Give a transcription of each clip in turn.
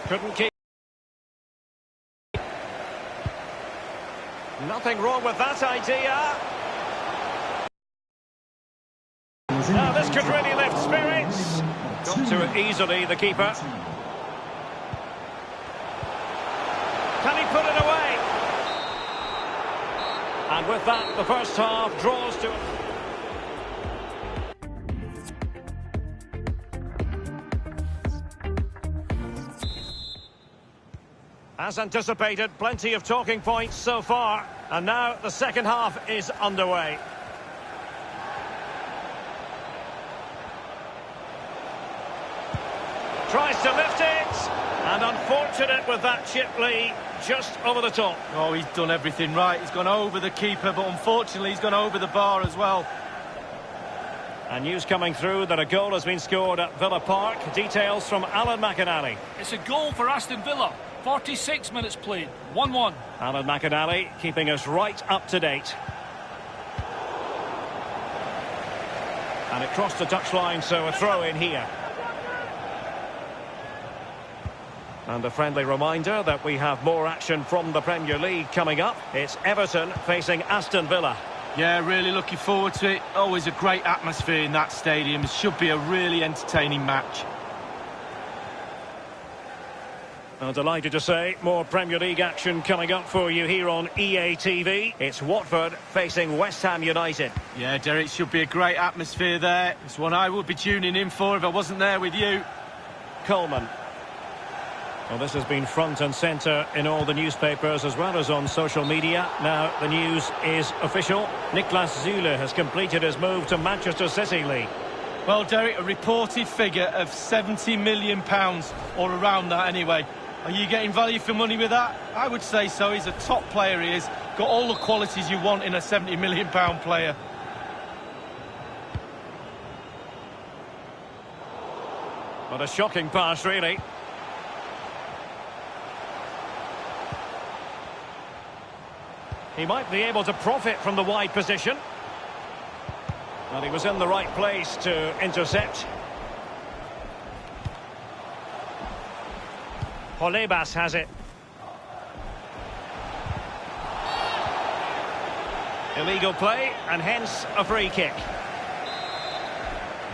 Couldn't keep. Nothing wrong with that idea. Now this could really lift spirits. Got to it easily, the keeper. Can he put it away? And with that, the first half draws to... As anticipated, plenty of talking points so far. And now the second half is underway. Tries to lift it. And unfortunate with that chip, Lee, just over the top. Oh, he's done everything right. He's gone over the keeper, but unfortunately he's gone over the bar as well. And news coming through that a goal has been scored at Villa Park. Details from Alan McInally. It's a goal for Aston Villa. 46 minutes played, 1-1. Alan McInally keeping us right up to date. And it crossed the touchline, so a throw in here. And a friendly reminder that we have more action from the Premier League coming up. It's Everton facing Aston Villa. Yeah, really looking forward to it. Always a great atmosphere in that stadium. It should be a really entertaining match. I'm delighted to say more Premier League action coming up for you here on EA TV. It's Watford facing West Ham United. Yeah, Derek, should be a great atmosphere there. It's one I would be tuning in for if I wasn't there with you. Coleman. Well, this has been front and centre in all the newspapers as well as on social media. Now the news is official. Niklas Süle has completed his move to Manchester City, Lee. Well, Derek, a reported figure of £70 million, or around that anyway. Are you getting value for money with that? I would say so. He's a top player, he is. Got all the qualities you want in a £70 million player. What a shocking pass, really. He might be able to profit from the wide position. And he was in the right place to intercept. Holebas has it. Illegal play, and hence a free kick.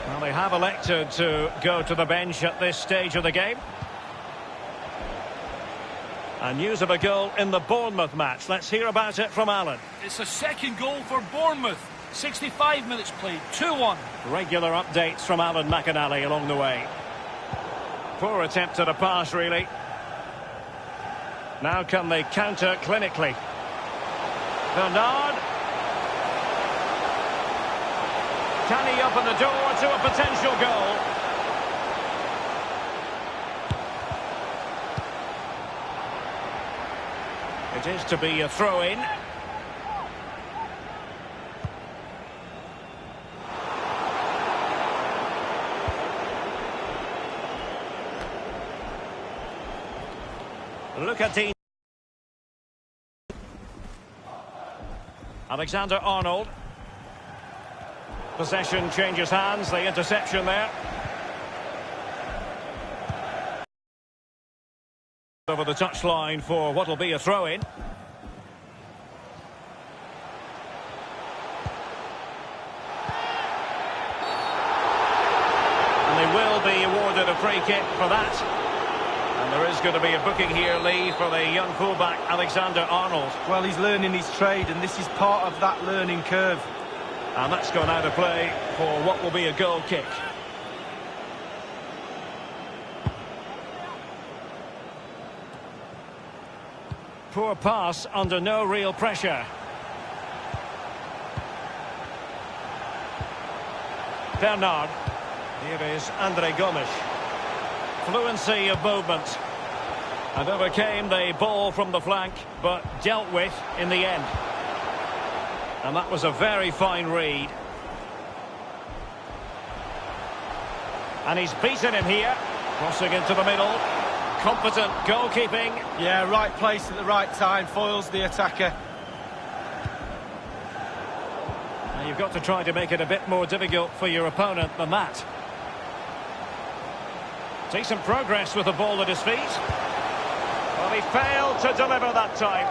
Well, they have elected to go to the bench at this stage of the game. And news of a goal in the Bournemouth match. Let's hear about it from Alan. It's a second goal for Bournemouth. 65 minutes played, 2-1. Regular updates from Alan McInally along the way. Poor attempt at a pass, really. Now can they counter clinically? Bernard. Can he open the door to a potential goal? It is to be a throw-in. Look at Dean. Alexander-Arnold. Possession changes hands, the interception there. Over the touchline for what will be a throw-in. And they will be awarded a free kick for that. And there is going to be a booking here, Lee, for the young fullback, Alexander-Arnold. Well, he's learning his trade, and this is part of that learning curve. And that's gone out of play for what will be a goal kick. Poor pass under no real pressure. Bernard. Here is Andre Gomes. Fluency of movement. And overcame the ball from the flank, but dealt with in the end. And that was a very fine read. And he's beaten him here. Crossing into the middle. Competent goalkeeping. Yeah, right place at the right time. Foils the attacker. Now you've got to try to make it a bit more difficult for your opponent than that. Decent progress with the ball at his feet. Well, he failed to deliver that time.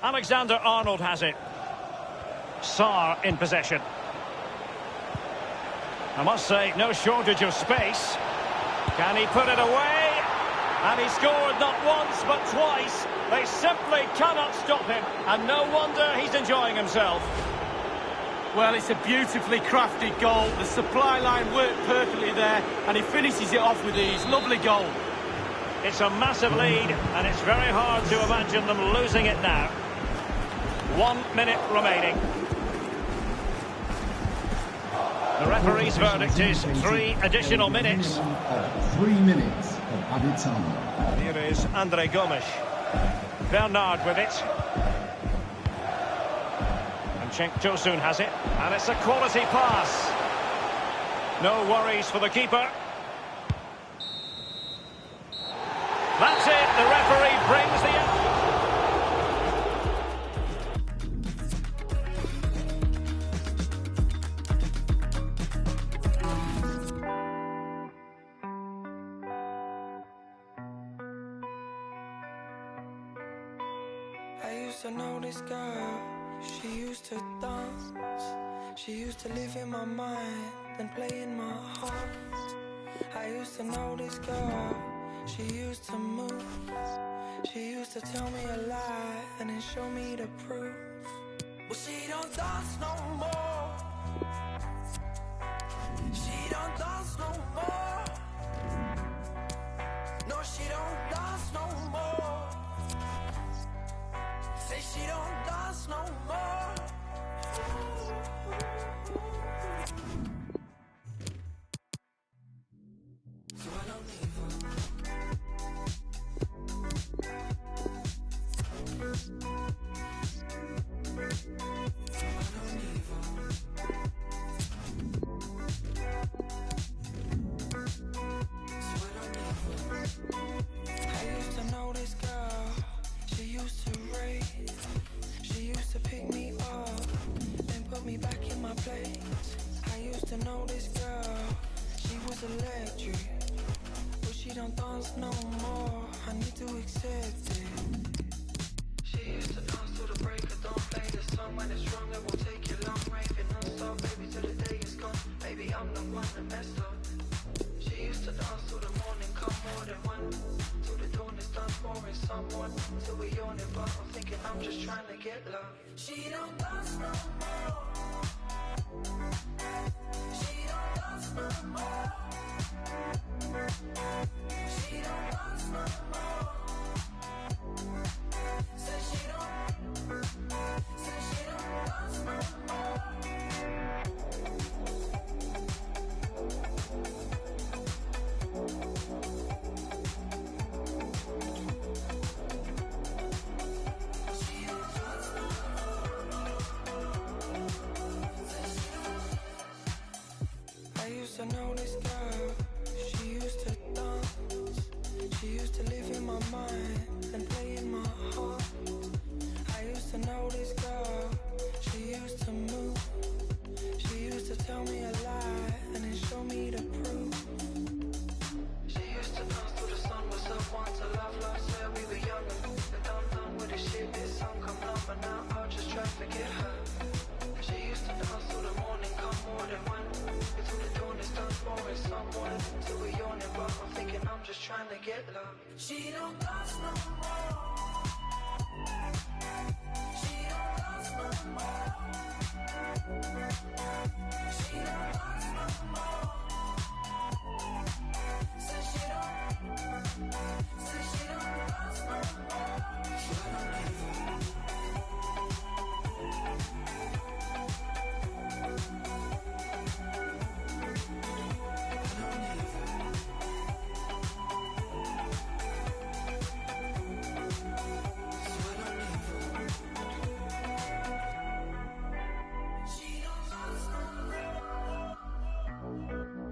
Alexander-Arnold has it. Sarr in possession. I must say, no shortage of space. Can he put it away? And he scored not once, but twice. They simply cannot stop him. And no wonder he's enjoying himself. Well, it's a beautifully crafted goal. The supply line worked perfectly there, and he finishes it off with ease. Lovely goal. It's a massive lead, and it's very hard to imagine them losing it now. 1 minute remaining. The referee's verdict is 3 additional minutes. 3 minutes of added time. Here is Andre Gomes. Bernard with it. And Cenk Tosun has it. And it's a quality pass. No worries for the keeper. That's it. The referee brings the... I used to know this girl, she used to dance. She used to live in my mind, then play in my heart. I used to know this girl, she used to move. She used to tell me a lie, and then show me the proof. Well, she don't dance no more. She don't dance no more. No, she don't dance no more. Say she don't dance no more. So I don't need her. I don't need her. So I don't need her. I used to know this girl. She used to rave. She used to pick me up and put me back in my place. I used to know this girl. She was electric, but she don't dance no more. I need to accept it. She used to dance till the break of dawn. Play the song when it's wrong, it will take you long. Raving non-stop, baby, till the day is gone. Baby, I'm the one that messed up. She used to dance till the morning, come more than one. Till the dawn is done, boring someone. Till we yawn it, but I'm thinking I'm just trying to get love. She don't dance no more. She don't dance no more. She don't dance no more. Say she don't dance no more. I used to know this girl, she used to dance. She used to live in my mind and play in my heart. I used to know this girl, she used to move. She used to tell me a lie and then show me the proof. She used to dance till the sun was up, want to love, said we were young and done with the shit. This song come on, but now I'll just try to forget her. She used to dance till the morning, come more than one. Till the dawn is done, boring someone. Till we yawning, but I'm thinking I'm just trying to get love. She don't dance no more. She don't dance no more. She don't dance no more. Say she don't dance no more. So I don't need her. She don't dance no more.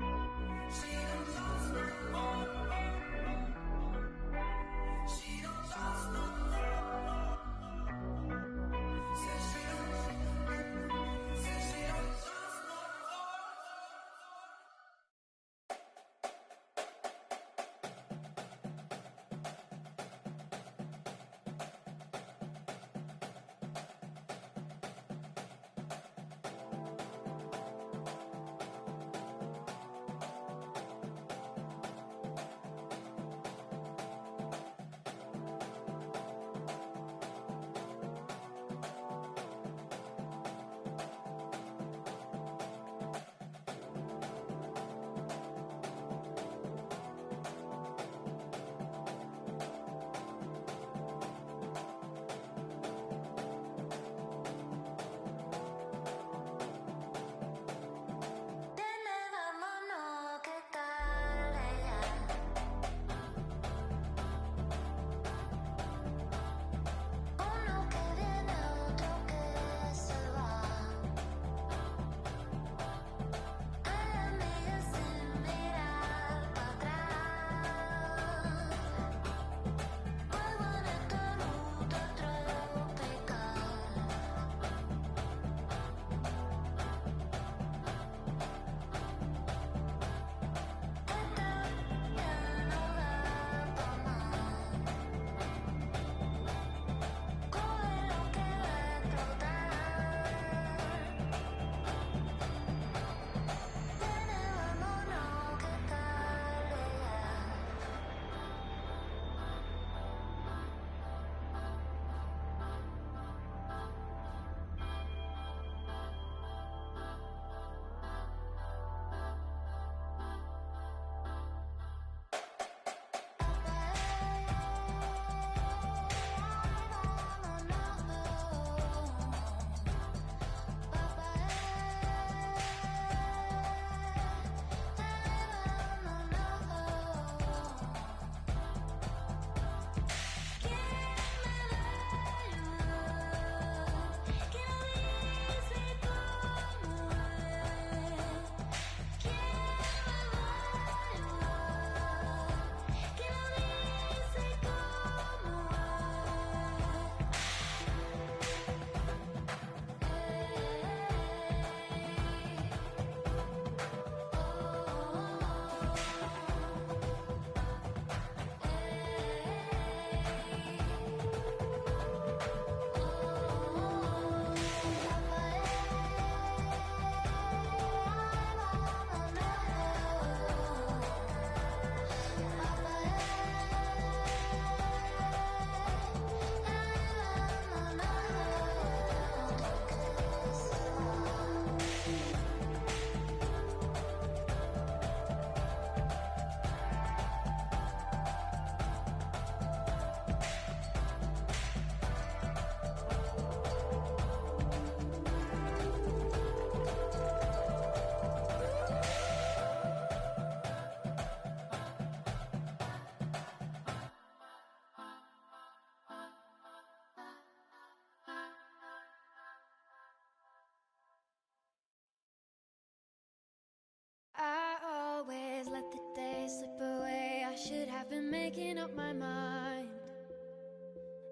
have been making up my mind.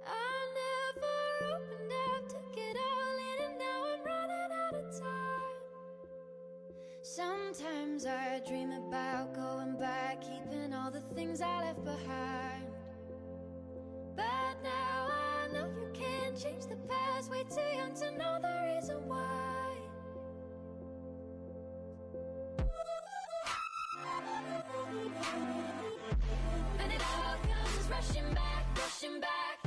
I never opened up, took it all in, and now I'm running out of time. Sometimes I dream about going back, keeping all the things I left behind. But now I know you can't change the past, way too young to know the reason why. And it all comes rushing back, rushing back.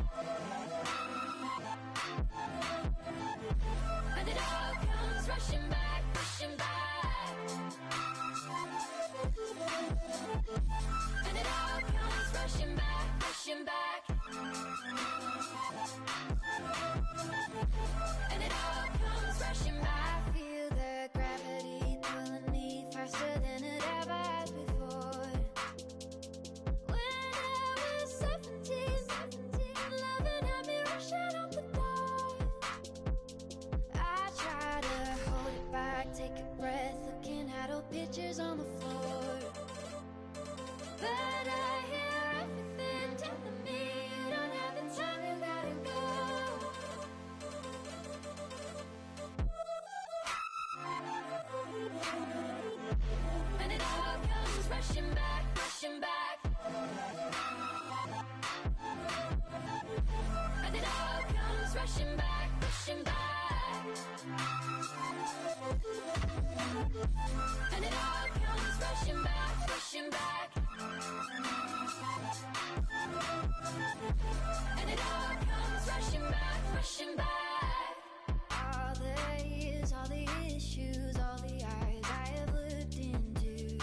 And it all comes rushing back, rushing back. And it all comes rushing back, rushing back. And it all comes rushing back. I feel the gravity pulling me faster than it ever has before. When I was 17, loving had me rushing out the door. I try to hold it back, take a breath, looking at old pictures on the floor. But I hear everything telling me you don't have the time, you gotta go. And it all comes rushing back, rushing back. And it all comes rushing back, rushing back. And it all comes rushing back, rushing back. And it all comes rushing back, rushing back. All the years, all the issues, all the eyes I have looked into,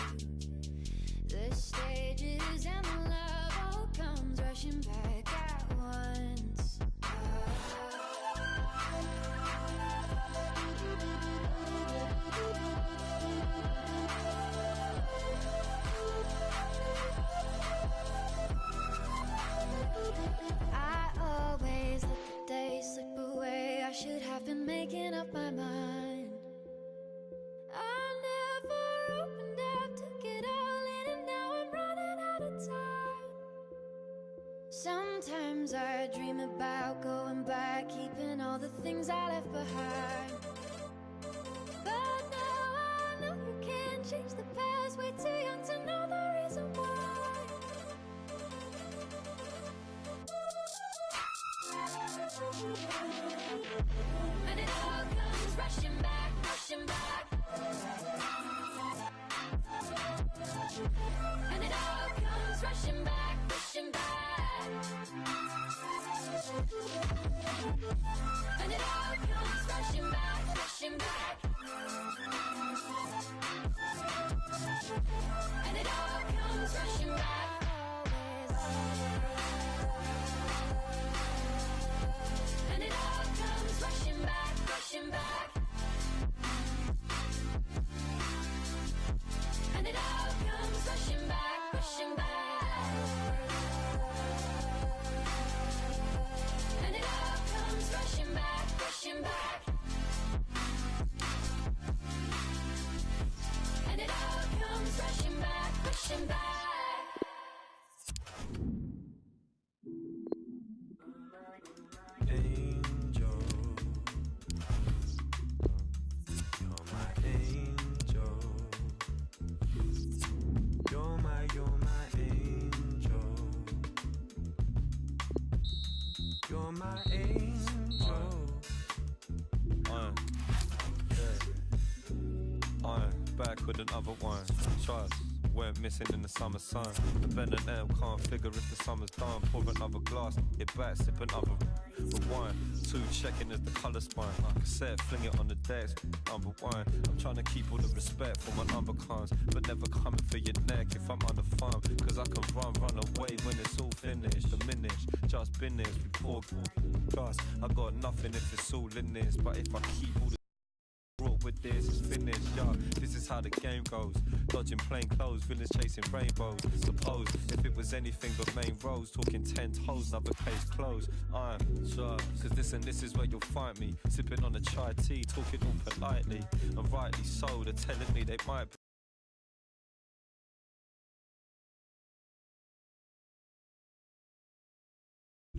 the stages and the love all comes rushing back at once. I always let the days slip away, I should have been making up my mind. I never opened up, took it all in, and now I'm running out of time. Sometimes I dream about going back, keeping all the things I left behind. But now I know you can't change the past, way too young to know the reason why. And it all comes rushing back, rushing back. And it all comes rushing back, rushing back. And it all comes rushing back, rushing back. And it all comes rushing back. And it all comes rushing back, rushing back. And it all comes rushing back, rushing back. And it all comes rushing back, rushing back. And it all comes rushing back, rushing back. Angel, you're my angel. You're my angel. You're my angel. Back with another one. Trust. Weren't missing in the summer sun. The Ben and M can't figure if the summer's done. Pour another glass, get back, sip another rewind. Two checking as the colour spine. Cassette, fling it on the desk, number one. I'm trying to keep all the respect for my number cons, but never coming for your neck if I'm on the farm. Cause I can run away when it's all finished. Diminished, just been this, we pour glass. I got nothing if it's all in this, but if I keep all the with this, it's finished, yo. This is how the game goes. Dodging plain clothes, villains chasing rainbows. Suppose if it was anything but main roads, talking 10 toes, another case closed. I'm sure, cause this is where you'll find me. Sipping on a chai tea, talking all politely. And rightly so, they're telling me they might be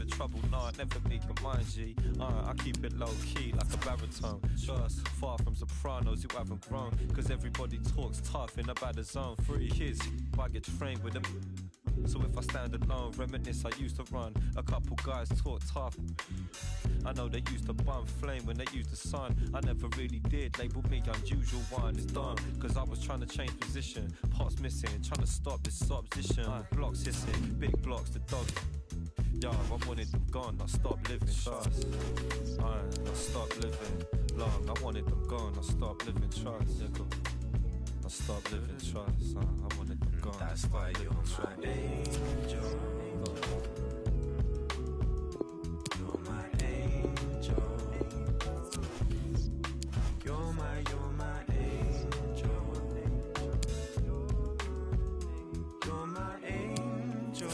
the trouble, nah, never be mind G. I keep it low key like a baritone. Trust, far from sopranos who haven't grown. Cause everybody talks tough in a bad zone. 3 kids, I get trained with them. So if I stand alone, reminisce I used to run. A couple guys talk tough. I know they used to bum flame when they used the sun. I never really did, label me unusual one. It's done, cause I was trying to change position. Pots missing, trying to stop this opposition. Blocks hissing, big blocks, the dog. Yo, I wanted them gone, I stopped living. Trust, I stopped living. Long, I wanted them gone, I stopped living. Trust, yeah, go. I stopped living. Trust, I wanted them gone. That's why you're my angel. You're my angel. You're my angel. You're my angel.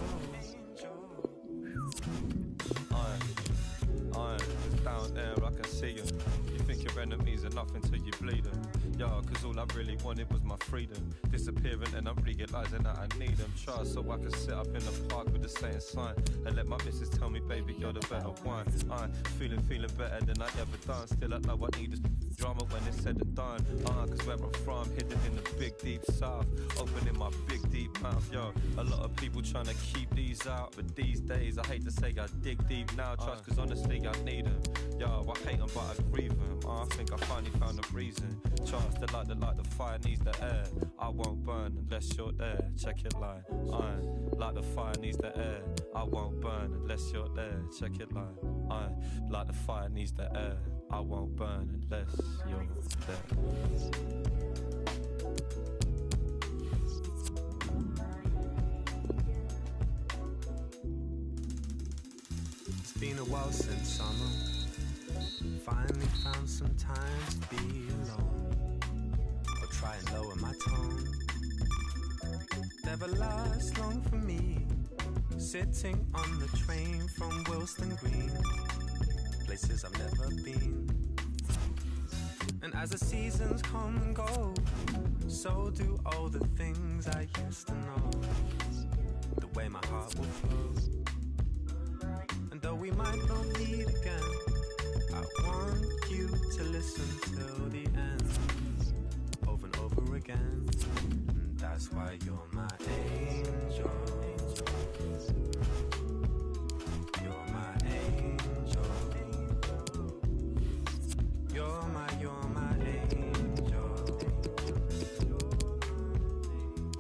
Cause down there I can see you. You think your enemies are nothing till you bleed them. Yo, cause all I really wanted was my freedom. Disappearing and I'm realising that I need them. Trust, so I can sit up in the park with the same sign and let my missus tell me, baby, you're the better one. I'm feeling better than I ever done. Still I know I need this drama when it's said and done. Cause where I'm from, hidden in the big deep south, opening my big deep mouth. Yo, a lot of people trying to keep these out, but these days I hate to say I dig deep now. Trust, cause honestly I need them. Yo, I hate them but I grieve them. I think I finally found a reason. Trust, the fire needs the air. I won't burn unless you're there. Check it line. Like the fire needs the air. I won't burn unless you're there. Check it line. Like the fire needs the air. I won't burn unless you're there. It's been a while since summer. Finally found some time to be alone. I'll try and lower my tone. Never lasts long for me. Sitting on the train from Wilston Green, places I've never been. And as the seasons come and go, so do all the things I used to know. The way my heart will flow. And though we might not meet again, I want you to listen till the end, over and over again. And that's why you're my angel. You're my angel. You're my angel.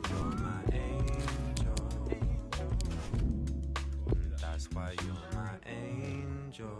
You're my angel. And that's why you're my angel.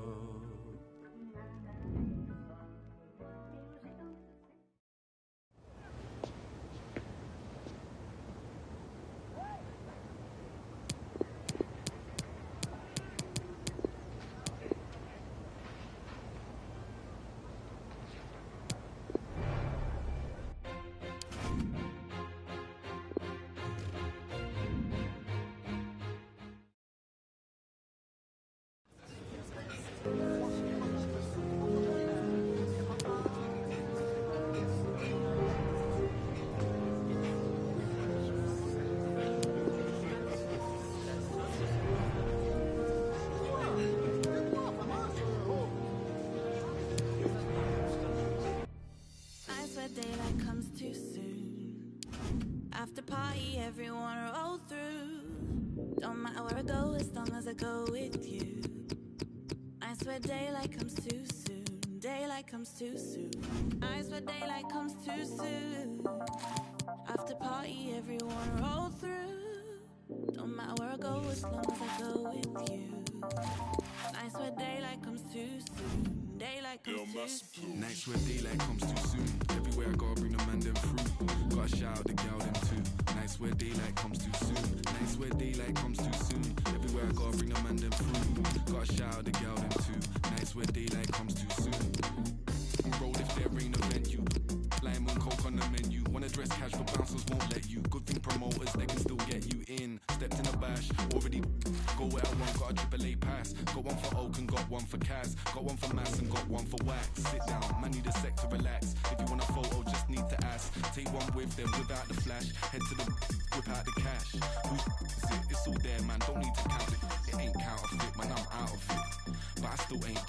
Daylight comes too soon. After party, everyone roll through. Don't matter where I go, as long as I go with you. I swear daylight comes too soon. Daylight comes too soon. I swear daylight comes too soon. After party, everyone roll through. Don't matter where I go, as long as I go with you. I swear daylight comes too soon. Daylight comes too soon. Nights where daylight comes too soon. Everywhere I go, I bring the man them through. Gotta shout out the gal them too. Nights where daylight comes too soon. Nights where daylight comes too soon. Everywhere I go, I bring the man them through. Gotta shout out the gal them too. Nights where daylight comes too soon. Roll if there ain't a venue. Lime and coke on the menu. Wanna dress casual, bouncers won't let you. Good thing promoters, they can still get you in. Stepped in a bash, already go where I want. Got a AAA pass. Got one for Oak and got one for Kaz. Got one for Mass and got one for Wax. Sit down, man need a sec to relax. If you want a photo, just need to ask. Take one with them without the flash. Head to the whip out the cash. Who's it? It's all there, man. Don't need to count it. It ain't counterfeit, man. I'm out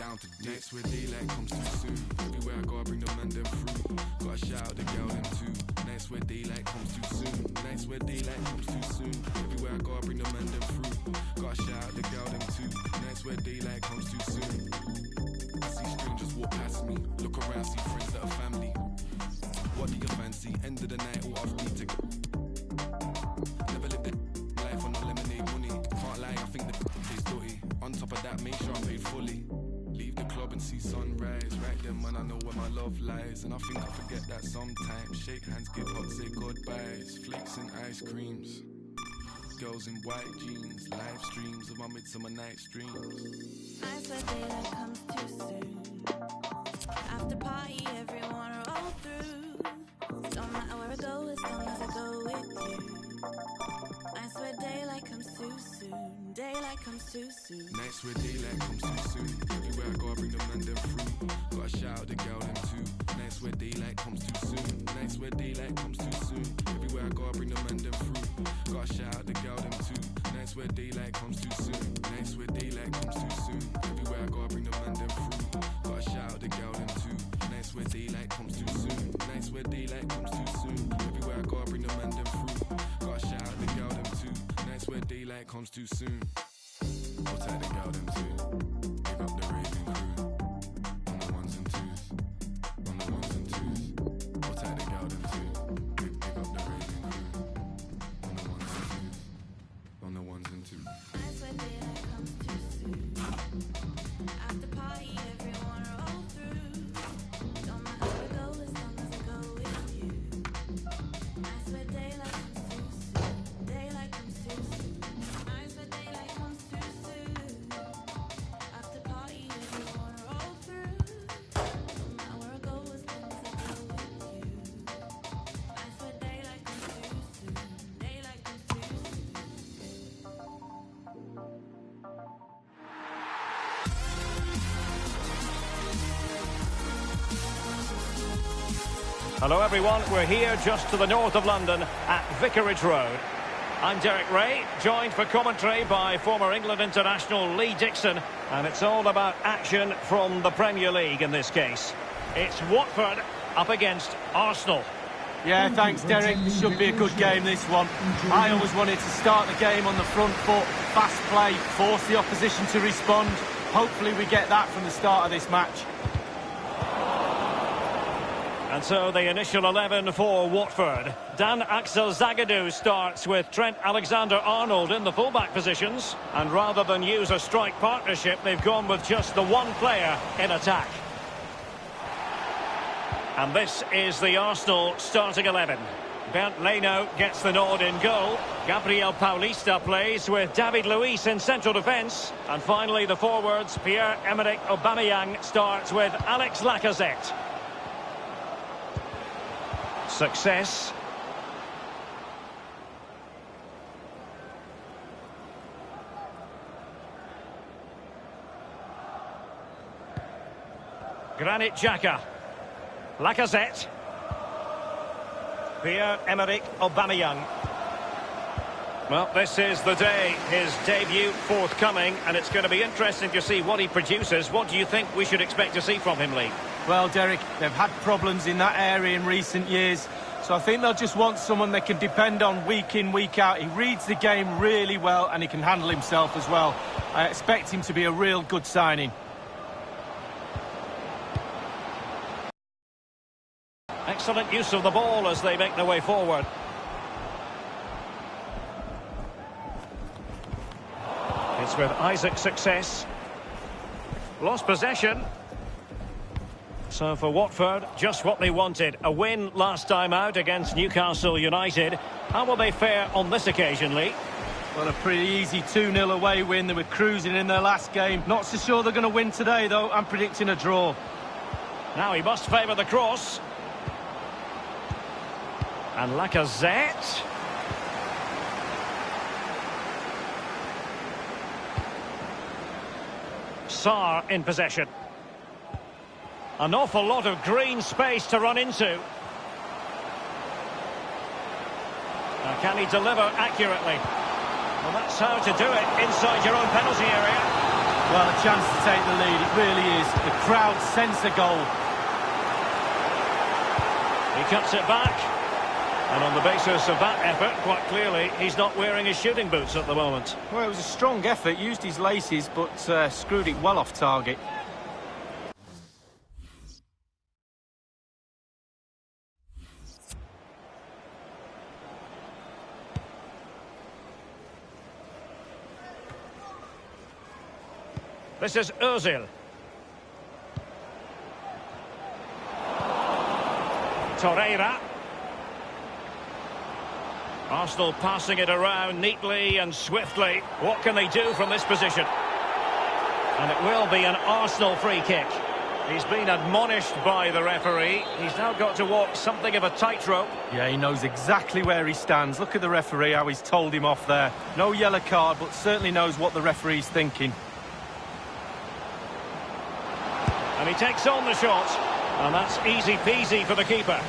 down to nights where daylight comes too soon. Everywhere I go, I bring the man them through. Gotta shout out the gal them too. Nights where daylight comes too soon. Nights where daylight comes too soon. Everywhere I go, I bring the man them through. Gotta shout out the gal them too. Nights where daylight comes too soon. I see strangers walk past me. Look around, see friends that are family. What do you fancy? End of the night, all I've need to go. Never lived a life on no lemonade money. Can't lie, I think the tastes dirty. On top of that, make sure I'm paid fully. Leave the club and see sunrise. Right then, man, I know where my love lies. And I think I forget that sometimes. Shake hands, give hugs, say goodbyes. Flakes and ice creams. Girls in white jeans. Live streams of my midsummer night streams. I swear daylight comes too soon. After party, everyone roll through. Don't matter where I go, as long as I go with you. I swear daylight comes too soon. Daylight comes too soon. Nights where daylight comes too soon. Everywhere I go, I bring the man them through. Gotta shout out the gal them too. Nights where daylight comes too soon. Nights where daylight comes too soon. Everywhere I go, I bring the man them through. Gotta shout out the gal them too. Nights where daylight comes too soon. Nights where daylight comes too soon. Everywhere I go, I bring the man them through. Gotta shout out the gal them too. Nights where daylight comes too soon. Nights where daylight comes too soon. Everywhere I go, I bring the man them through. Gotta shout out the gal them too. Nights where daylight comes too soon. I'll take the gal them too. Pick up the raving crew. On the ones and twos. On the ones and twos. I'll take the gal them too. Pick up the raving crew. On the ones and twos. On the ones and twos. I swear daylight comes too soon. After party, everyone roll through. Don't matter where I go, as long as I go with you. I swear daylight comes too soon. Daylight comes too soon. I swear daylight comes too soon. After party, everyone roll through. Don't matter where I go, as long as I go with you. I swear daylight comes too soon. Daylight comes too soon. Hello everyone, we're here just to the north of London at Vicarage Road. I'm Derek Ray, joined for commentary by former England international Lee Dixon, and it's all about action from the Premier League in this case. It's Watford up against Arsenal. Yeah, thanks, Derek. Should be a good game, this one. I always wanted to start the game on the front foot, fast play, force the opposition to respond. Hopefully we get that from the start of this match. And so the initial 11 for Watford. Dan Axel Zagadou starts with Trent Alexander-Arnold in the fullback positions. And rather than use a strike partnership, they've gone with just the one player in attack. And this is the Arsenal starting 11. Bernd Leno gets the nod in goal. Gabriel Paulista plays with David Luiz in central defence. And finally the forwards, Pierre-Emerick Aubameyang starts with Alex Lacazette. Success. Granit Xhaka. Lacazette. Pierre-Emerick Aubameyang. Well, this is the day, his debut forthcoming, and it's going to be interesting to see what he produces. What do you think we should expect to see from him, Lee? Well, Derek, they've had problems in that area in recent years, so I think they'll just want someone they can depend on week in, week out. He reads the game really well, and he can handle himself as well. I expect him to be a real good signing. Excellent use of the ball as they make their way forward. It's with Isaac Success. Lost possession. So for Watford, just what they wanted. A win last time out against Newcastle United. How will they fare on this occasion, Lee? Well, a pretty easy 2-0 away win. They were cruising in their last game. Not so sure they're going to win today, though. I'm predicting a draw. Now he must favour the cross. And Lacazette. Sarr in possession. An awful lot of green space to run into. Now, can he deliver accurately? Well, that's how to do it inside your own penalty area. Well, a chance to take the lead, it really is. The crowd sense a goal. He cuts it back. And on the basis of that effort, quite clearly, he's not wearing his shooting boots at the moment. Well, it was a strong effort, used his laces, but screwed it well off target. This is Ozil. Torreira. Arsenal passing it around neatly and swiftly. What can they do from this position? And it will be an Arsenal free kick. He's been admonished by the referee. He's now got to walk something of a tightrope. Yeah, he knows exactly where he stands. Look at the referee, how he's told him off there. No yellow card, but certainly knows what the referee's thinking. And he takes on the shot. And that's easy peasy for the keeper.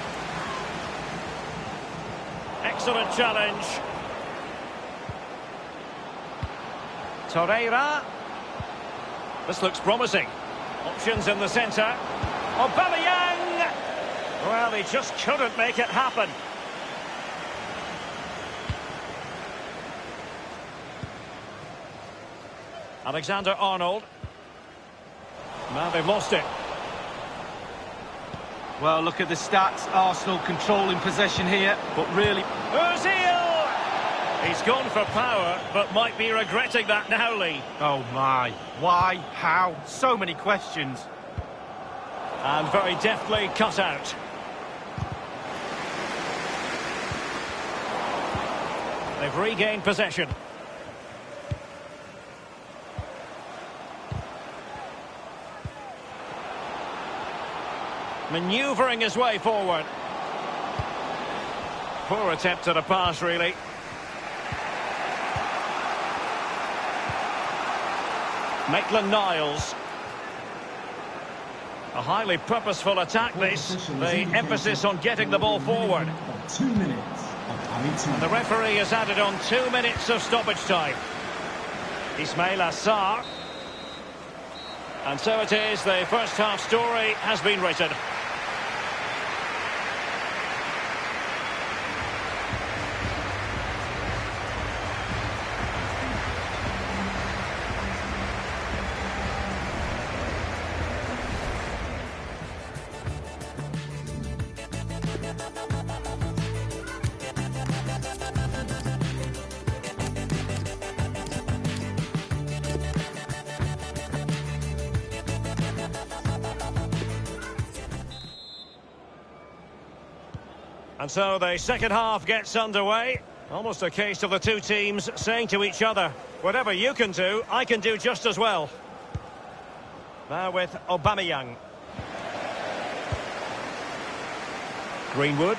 Excellent challenge. Torreira. This looks promising. Options in the centre. Aubameyang! Well, he just couldn't make it happen. Alexander-Arnold. Now they've lost it. Well, look at the stats. Arsenal controlling possession here, but really... Ozil! He's gone for power, but might be regretting that now, Lee. Oh, my. Why? How? So many questions. And very deftly cut out. They've regained possession. Manoeuvring his way forward. Poor attempt at a pass, really. Maitland-Niles. A highly purposeful attack, this. The emphasis on getting the ball forward. 2 minutes of added time. And the referee has added on 2 minutes of stoppage time. Ismail Assar. And so it is, the first half story has been written. And so the second half gets underway. Almost a case of the two teams saying to each other, whatever you can do, I can do just as well. Now with Aubameyang. Greenwood.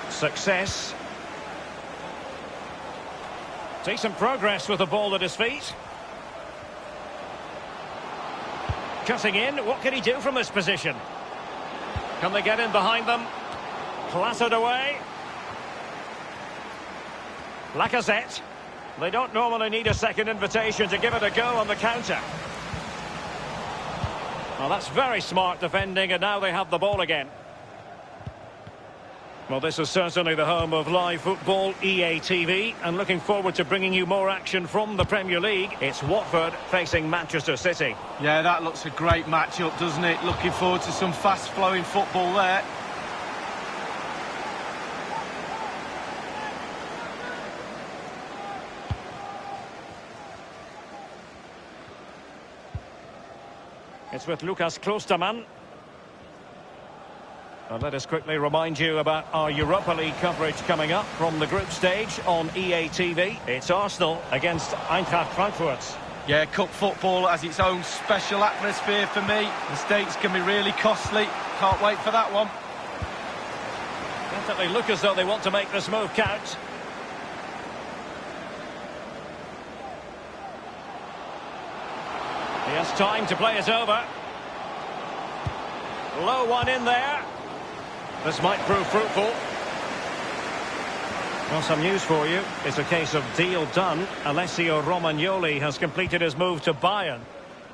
Success. Decent progress with the ball at his feet. Cutting in, what can he do from this position? Can they get in behind them? Clattered away. Lacazette. They don't normally need a second invitation to give it a go on the counter. Well, that's very smart defending, and now they have the ball again. Well, this is certainly the home of live football, EA TV, and looking forward to bringing you more action from the Premier League. It's Watford facing Manchester City. Yeah, that looks a great match-up, doesn't it? Looking forward to some fast-flowing football there. It's with Lucas Klostermann. And let us quickly remind you about our Europa League coverage coming up from the group stage on EA TV. It's Arsenal against Eintracht Frankfurt. Yeah, cup football has its own special atmosphere for me. Mistakes can be really costly. Can't wait for that one. Definitely look as though they want to make this move count. He has time to play it over. Low one in there. This might prove fruitful. Well, some news for you. It's a case of deal done. Alessio Romagnoli has completed his move to Bayern.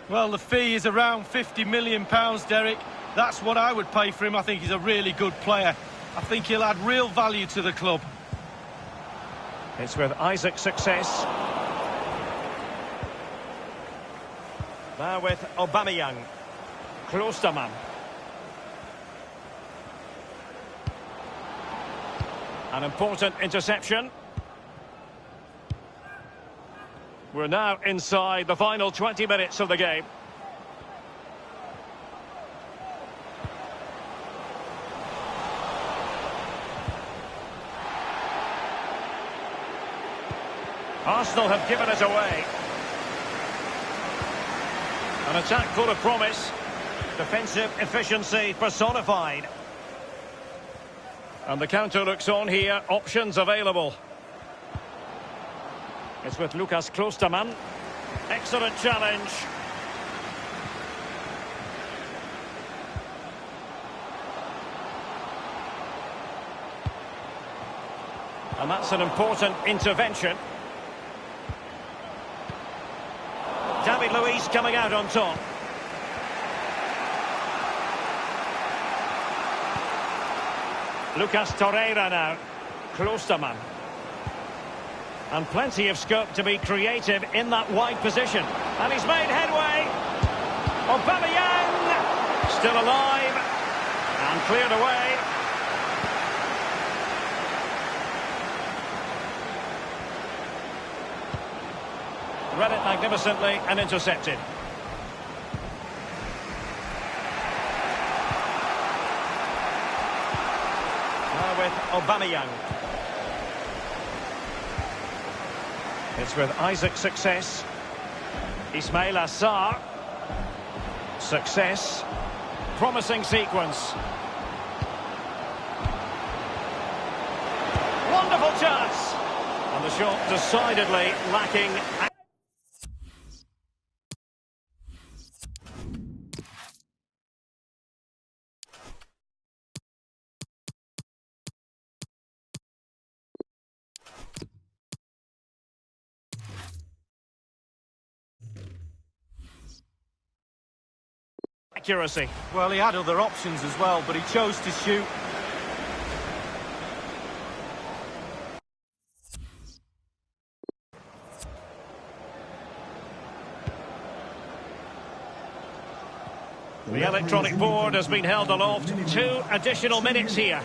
Well, the fee is around £50 million, Derek. That's what I would pay for him. I think he's a really good player. I think he'll add real value to the club. It's with Isaac's success. Now with Aubameyang. Klostermann. An important interception. We're now inside the final 20 minutes of the game. Arsenal have given it away. An attack full of promise. Defensive efficiency personified. And the counter looks on here. Options available. It's with Lucas Klostermann. Excellent challenge. And that's an important intervention. David Luiz coming out on top. Lucas Torreira now. Klostermann. And plenty of scope to be creative in that wide position. And he's made headway. Aubameyang still alive. And cleared away. Read it magnificently and intercepted. Now with Aubameyang. It's with Isaac's success. Ismail Assar. Success. Promising sequence. Wonderful chance. And the shot decidedly lacking. Accuracy. Well, he had other options as well, but he chose to shoot. The electronic board has been held aloft. 2 additional minutes here.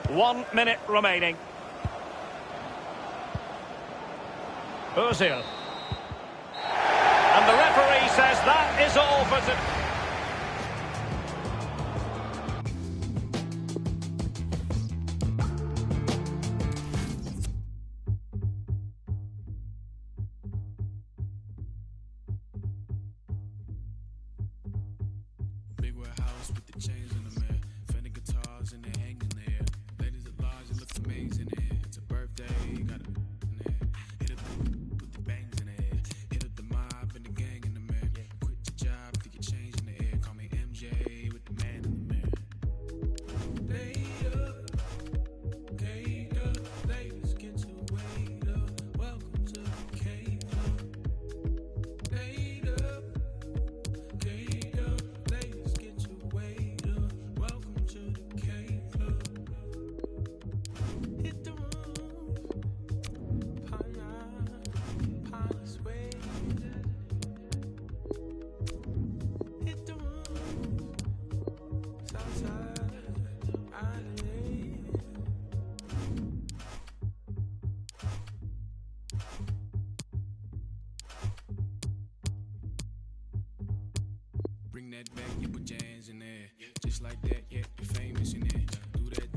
1 minute remaining. Ozil. And the referee says that is all for today. Big warehouse with the chains in the mirror. Fender guitars and they're hanging there. Ladies at large, it looks amazing here. It's a birthday, got a in there. Hit up with the bangs in the air. Hit up the mob and the gang in the mirror. Quit your job, get your change in the air. Call me MJ with the man in the mirror. Laid up, ladies get your weight up. Welcome to the K Club. Laid up, ladies get your weight up. Welcome to the K Club. Hit the room, Pana Suede. Hit the room, Southside Island. Bring that back, you put your hands in there. Just like that, yeah, you're famous in there. Do that,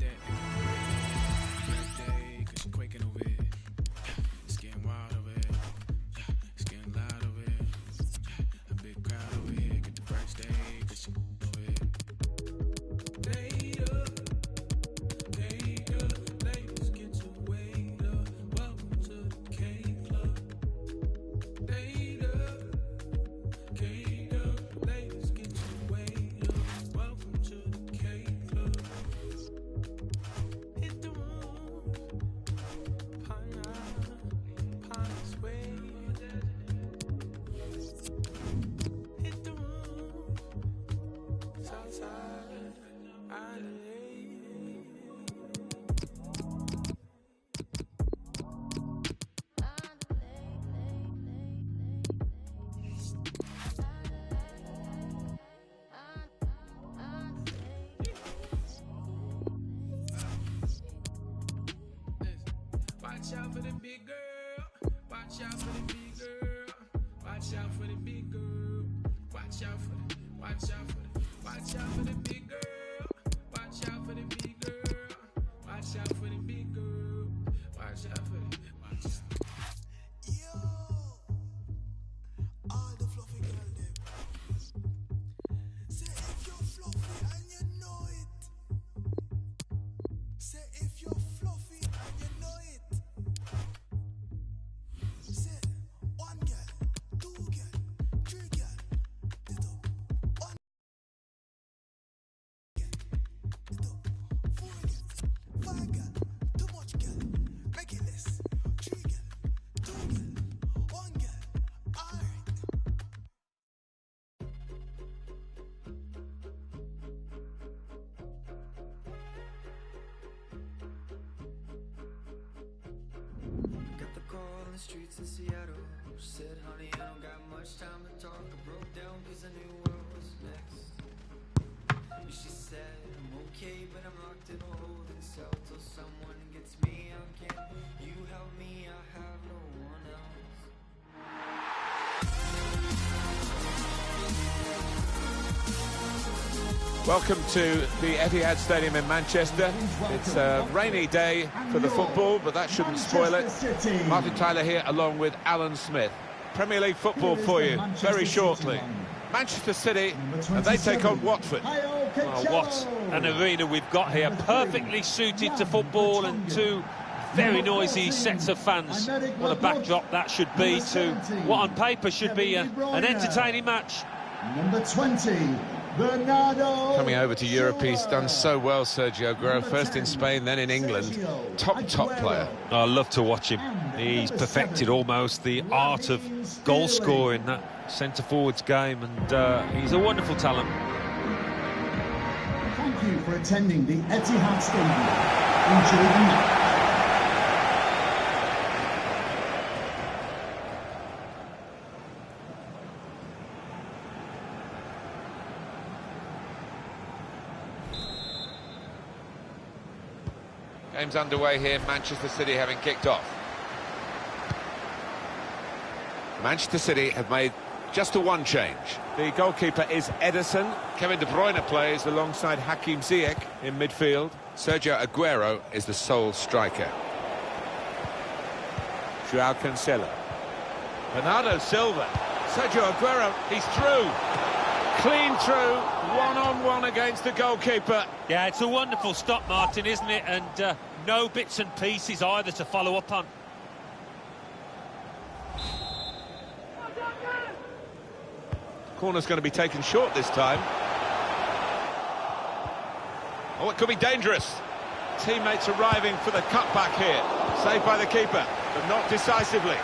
birthday, cause you're quaking over here. It's getting wild over here. It's getting loud over here. A big crowd over here. Get the birthday, cause you're over here. Laid up, ladies get your weight up. Welcome to the K Club. Laid up, ladies get your weight up. Welcome to the K Club. the big girl. Watch out for the big girl. Watch out for the big girl. Watch out for the, watch out for the, watch out for the big girl. Watch out for the big girl. Watch out for the big girl. Watch out for the, watch out. Yo, all the fluffy girl them. Say if you're fluffy and you know it. Say if you're fluffy and you know it. Say one girl, two girl, three girl, it up. One girl, it up. Four girl, five girl, too much girl. Make it less. Three girl, two girl, one girl. Alright. Got the call on the streets in Seattle. She said, honey, I don't got much time to talk. I broke down cause I knew what was next. And she said, I'm okay, but I'm locked in a holding cell till someone gets me out. Can you help me? I have no one else. Welcome to the Etihad Stadium in Manchester. It's a rainy day for the football, but that shouldn't spoil it. Martin Tyler here along with Alan Smith. Premier League football for you very shortly. Manchester City, and they take on Watford. Well, what an arena we've got here, perfectly suited to football and two very noisy sets of fans. What a backdrop that should be to what on paper should be an entertaining match. Number 20, Bernardo. Coming over to Europe, he's done so well, Sergio Aguero, first in Spain, then in England. Top player. I love to watch him. He's perfected almost the art of goal scoring, that centre-forwards game, and he's a wonderful talent. Thank you for attending the Etihad Stadium. Enjoy the match. Game's underway here, Manchester City having kicked off. Manchester City have made just the one change. The goalkeeper is Ederson. Kevin De Bruyne plays alongside Hakim Ziyech in midfield. Sergio Aguero is the sole striker. Joao Cancelo. Bernardo Silva. Sergio Aguero, he's through. Clean through, one-on-one against the goalkeeper. Yeah, it's a wonderful stop, Martin, isn't it? And no bits and pieces either to follow up on. Corner's going to be taken short this time. Oh, it could be dangerous. Teammates arriving for the cutback here. Saved by the keeper, but not decisively.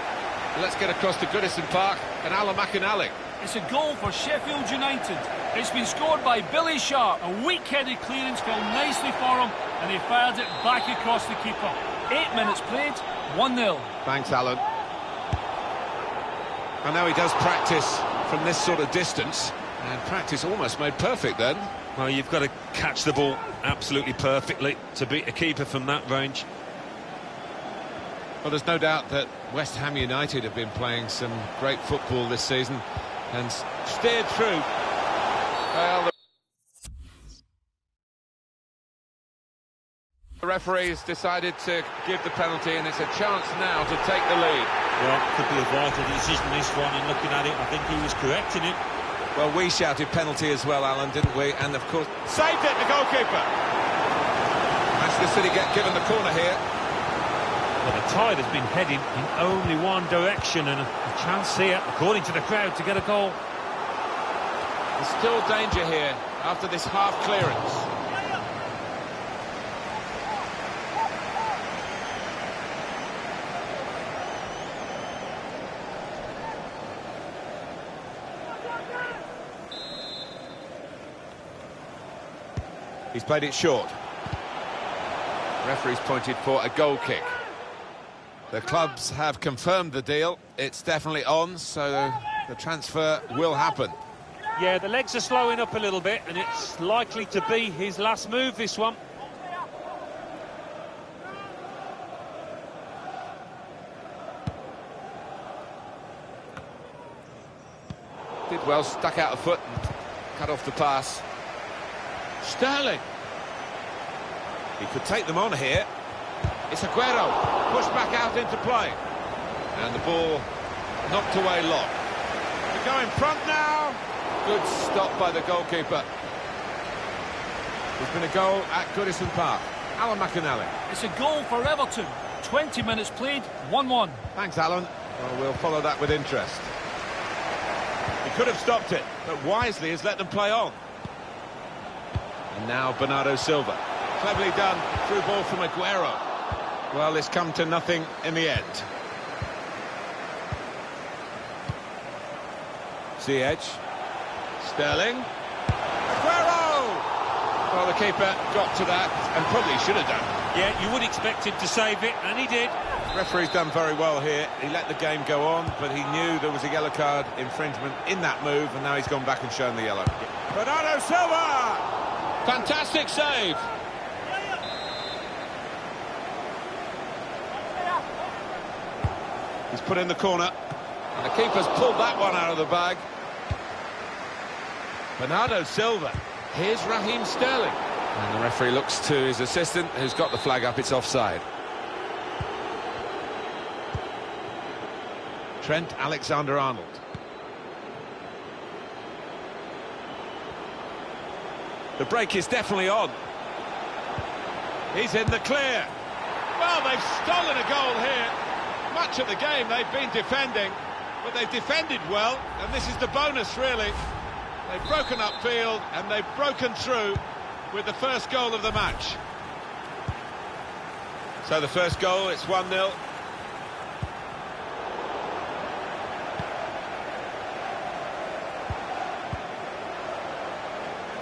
Let's get across to Goodison Park and Alan McInally. It's a goal for Sheffield United. It's been scored by Billy Sharp. A weak-headed clearance fell nicely for him, and he fired it back across the keeper. 8 minutes played, 1-0. Thanks, Alan. I know he does practice from this sort of distance, and practice almost made perfect then. Well, you've got to catch the ball absolutely perfectly to beat a keeper from that range. Well, there's no doubt that West Ham United have been playing some great football this season and steered through. Well, the referee's decided to give the penalty, and it's a chance now to take the lead. Well, could be a vital decision, this one, and looking at it, I think he was correct in it. Well, we shouted penalty as well, Alan, didn't we? And, of course, saved it, the goalkeeper. Manchester City get given the corner here. Well, the tide has been heading in only one direction, and a chance here, according to the crowd, to get a goal. There's still danger here after this half clearance. He's played it short. Referee's pointed for a goal kick. The clubs have confirmed the deal. It's definitely on, so the transfer will happen. Yeah, the legs are slowing up a little bit, and it's likely to be his last move, this one. Did well, stuck out a foot and cut off the pass. Sterling. He could take them on here. It's Aguero. Pushed back out into play. And the ball knocked away long. We go in front now. Good stop by the goalkeeper. There's been a goal at Goodison Park. Alan McInally. It's a goal for Everton. 20 minutes played, 1-1. Thanks, Alan. Well, we'll follow that with interest. He could have stopped it, but wisely has let them play on. And now Bernardo Silva. Cleverly done. Through ball from Aguero. Well, it's come to nothing in the end. Ziyech. Sterling. Aguero! Well, the keeper got to that and probably should have done. Yeah, you would expect him to save it, and he did. Referee's done very well here. He let the game go on, but he knew there was a yellow card infringement in that move, and now he's gone back and shown the yellow. Bernardo Silva! Fantastic save! He's put in the corner, and the keeper's pulled that one out of the bag. Bernardo Silva. Here's Raheem Sterling. And the referee looks to his assistant, who's got the flag up. It's offside. Trent Alexander-Arnold. The break is definitely on. He's in the clear. Well, they've stolen a goal here. Much of the game they've been defending, but they've defended well, and this is the bonus, really. They've broken upfield, and they've broken through with the first goal of the match. So the first goal, it's 1-0.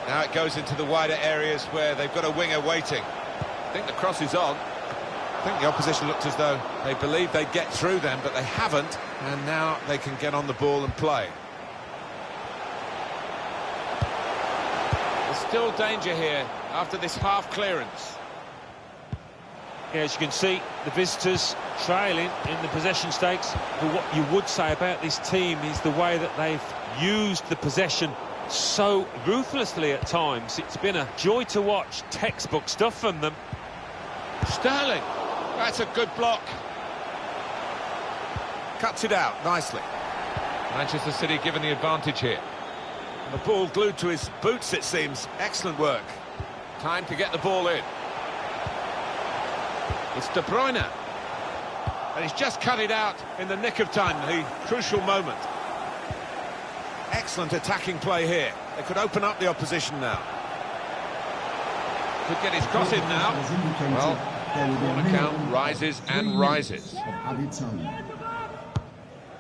Now it goes into the wider areas where they've got a winger waiting. I think the cross is on. I think the opposition looked as though they believed they'd get through them, but they haven't, and now they can get on the ball and play. There's still danger here after this half clearance. Yeah, as you can see, the visitors trailing in the possession stakes. But what you would say about this team is the way that they've used the possession so ruthlessly at times. It's been a joy to watch. Textbook stuff from them. Sterling. That's a good block. Cuts it out nicely. Manchester City given the advantage here. And the ball glued to his boots, it seems. Excellent work. Time to get the ball in. It's De Bruyne. And he's just cut it out in the nick of time, the crucial moment. Excellent attacking play here. They could open up the opposition now. Could get his cross in now. Well, corner count rises and rises.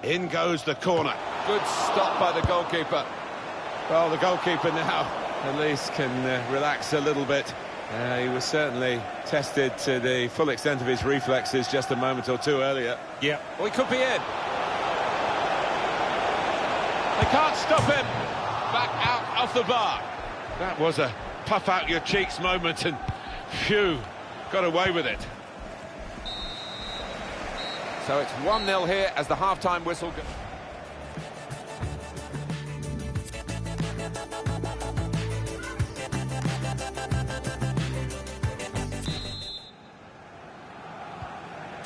In goes the corner. Good stop by the goalkeeper. Well, the goalkeeper now at least can relax a little bit. He was certainly tested to the full extent of his reflexes just a moment or two earlier. Yeah. Well, he could be in. They can't stop him. Back out off the bar. That was a puff out your cheeks moment, and phew, got away with it. So it's 1-0 here as the half-time whistle goes.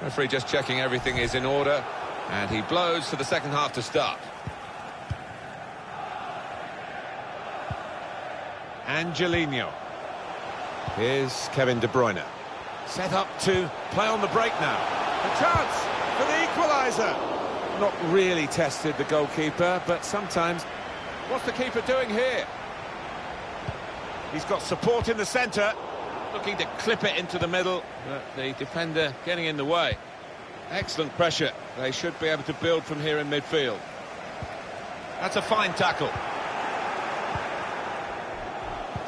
Referee just checking everything is in order, and he blows for the second half to start. Angelino. Here's Kevin De Bruyne. Set up to play on the break now. A chance for the equaliser. Not really tested the goalkeeper, but sometimes... What's the keeper doing here? He's got support in the centre, looking to clip it into the middle, but the defender getting in the way. Excellent pressure. They should be able to build from here in midfield. That's a fine tackle.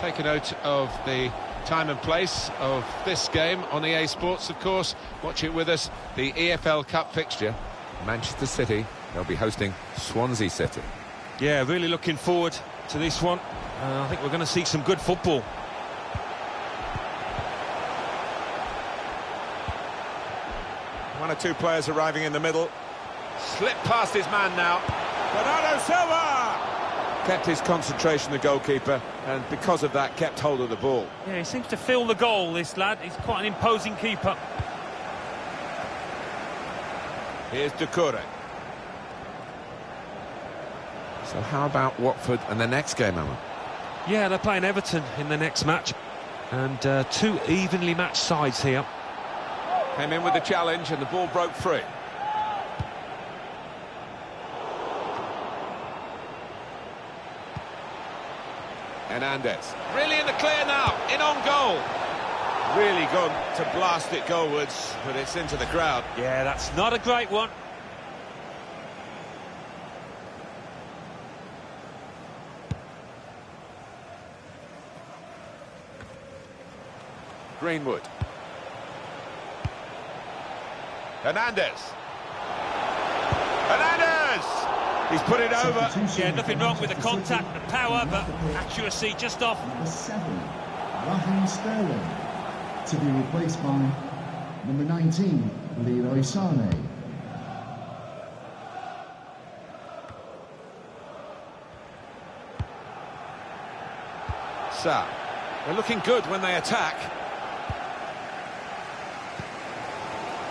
Take a note of the time and place of this game on EA Sports, of course. Watch it with us. The EFL Cup fixture, Manchester City. They'll be hosting Swansea City. Yeah, really looking forward to this one. I think we're going to see some good football. One or two players arriving in the middle. Slip past his man now. Bernardo Silva! Kept his concentration, the goalkeeper, and because of that, kept hold of the ball. Yeah, he seems to feel the goal, this lad. He's quite an imposing keeper. Here's Doucouré. So how about Watford and the next game, Alan? Yeah, they're playing Everton in the next match. And two evenly matched sides here. Came in with the challenge and the ball broke free. Hernandez. Really in the clear now, in on goal. Really gone to blast it goalwards, but it's into the crowd. Yeah, that's not a great one. Greenwood. Hernandez. Hernandez! He's put it over. Yeah, nothing wrong with the contact, the power, but accuracy just off. Number 7, Raheem Sterling, to be replaced by number 19, Leroy Sané. Sa. They're looking good when they attack.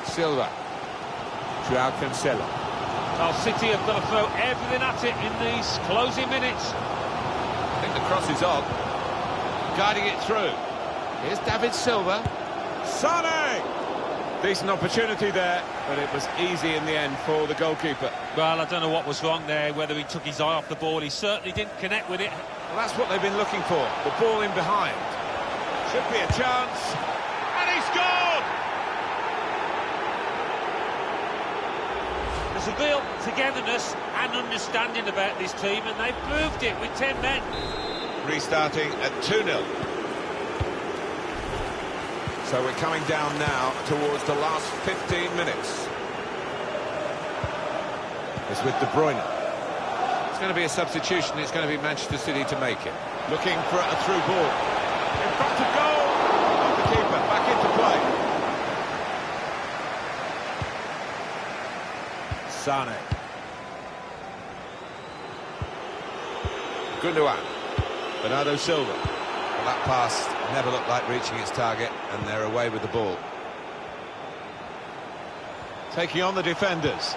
Silva. Joao Cancelo. Well, City have got to throw everything at it in these closing minutes. I think the cross is on. Guiding it through. Here's David Silva. Sané! Decent opportunity there, but it was easy in the end for the goalkeeper. Well, I don't know what was wrong there, whether he took his eye off the ball. He certainly didn't connect with it. Well, that's what they've been looking for. The ball in behind. Should be a chance. And he scored! There's a real togetherness and understanding about this team, and they've proved it with 10 men. Restarting at 2-0. So we're coming down now towards the last 15 minutes. It's with De Bruyne. It's going to be a substitution. It's going to be Manchester City to make it. Looking for a through ball. In front of goal. Not the keeper. Back into play. Sané. Gundogan. Bernardo Silva. Well, that pass never looked like reaching its target, and they're away with the ball. Taking on the defenders.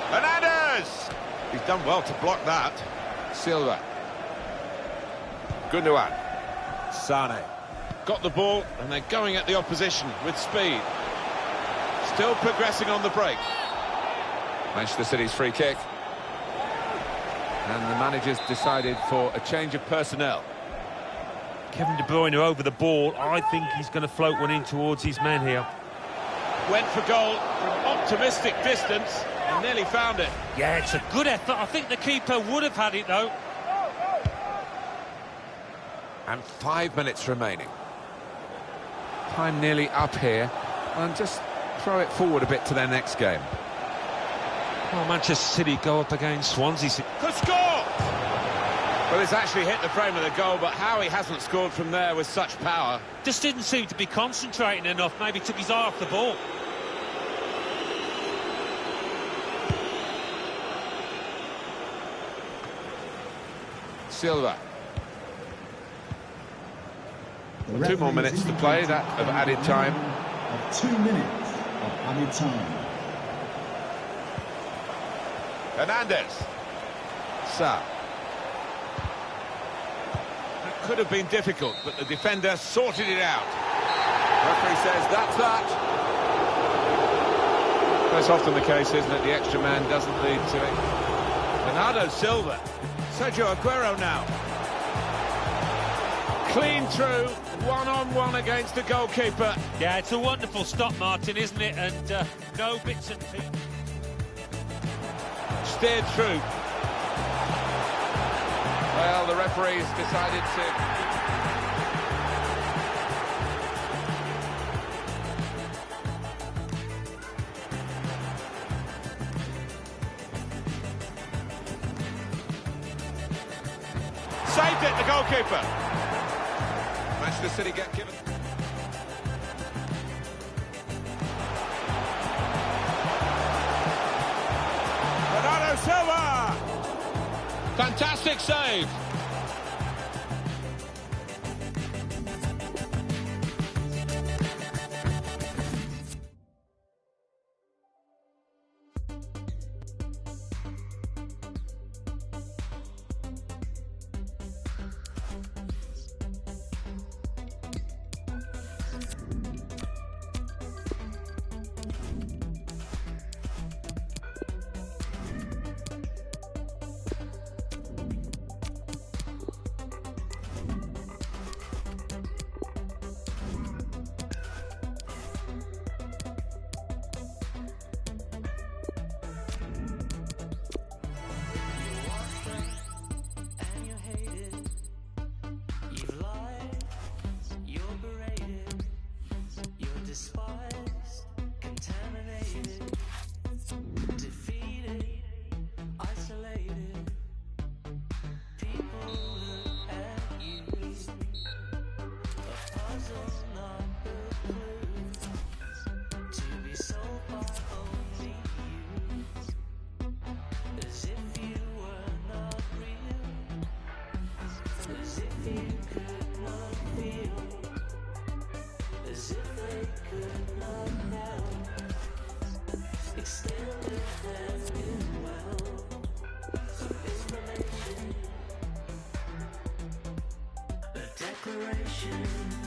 Hernandez! He's done well to block that. Silva. Gundogan. Sané. Got the ball, and they're going at the opposition with speed. Still progressing on the break. Manchester City's free kick. And the manager's decided for a change of personnel. Kevin De Bruyne over the ball. I think he's going to float one in towards his men here. Went for goal from optimistic distance and nearly found it. Yeah, it's a good effort. I think the keeper would have had it, though. And 5 minutes remaining. Time nearly up here. And just throw it forward a bit to their next game. Well, Manchester City go up against Swansea. Could score! Well, it's actually hit the frame of the goal, but how he hasn't scored from there with such power. Just didn't seem to be concentrating enough. Maybe took his eye off the ball. Silva. 2 more minutes to play, that of added time. Of 2 minutes of added time. Hernandez. Sa. That could have been difficult, but the defender sorted it out. Referee says that's that. That's often the case, isn't it? The extra man doesn't lead to it. Bernardo Silva. Sergio Aguero now. Clean through, one-on-one against the goalkeeper. Yeah, it's a wonderful stop, Martin, isn't it? And no bits and pieces. Steered through. Well, the referee's decided to... Saved it, the goalkeeper. Manchester City get given... Silva! Fantastic save. Declaration